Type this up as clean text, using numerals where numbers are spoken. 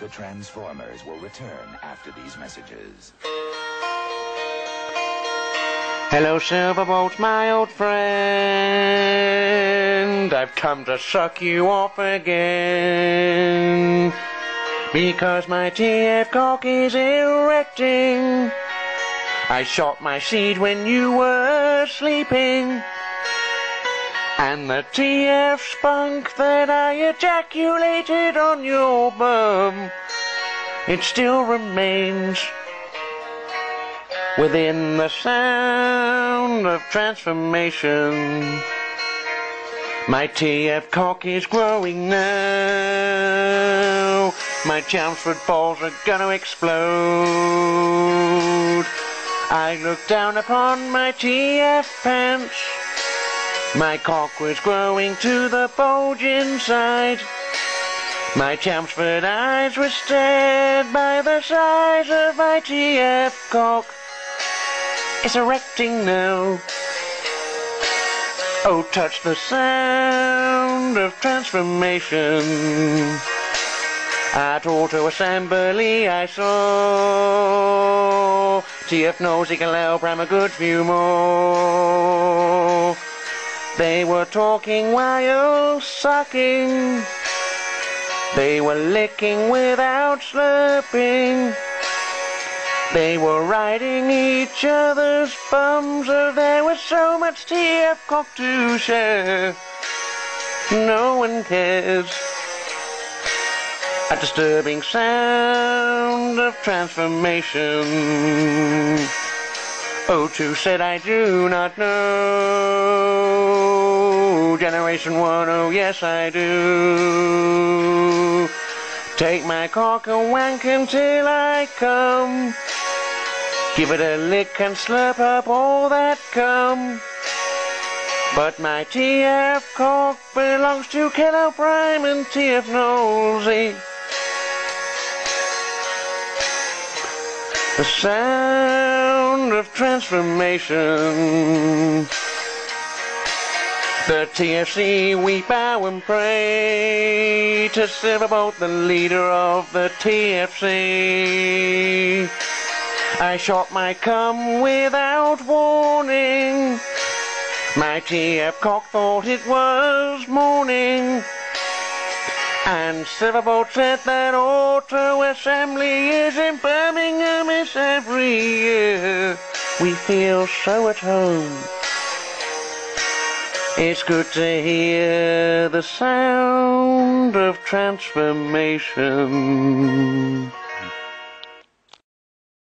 The Transformers will return after these messages. Hello, Silverbolt, my old friend. I've come to suck you off again. Because my TF cock is erecting. I shot my seed when you were sleeping. And the TF spunk that I ejaculated on your bum, it still remains within the sound of transformation. My TF cock is growing now. My Chelmsford balls are gonna explode. I look down upon my TF pants. My cock was growing to the bulge inside. My Chelmsford eyes were stared by the size of my TF cock. It's erecting now. Oh, touch the sound of transformation. At auto assembly I saw TF knows he can help ram a good few more. They were talking while sucking. They were licking without slurping. They were riding each other's bums, so there was so much TF cock to share. No one cares. A disturbing sound of transformation. O2 said I do not know. Generation 1, oh yes I do. Take my cock and wank until I come. Give it a lick and slurp up all that cum. But my TF cock belongs to Kilo Prime and TF Nosey. The sound of transformation. The TFC we bow and pray to Silverbolt, the leader of the TFC. I shot my cum without warning. My TF cock thought it was morning. And Silverbolt said that auto assembly is in Birmingham is every year. We feel so at home. It's good to hear the sound of transformation.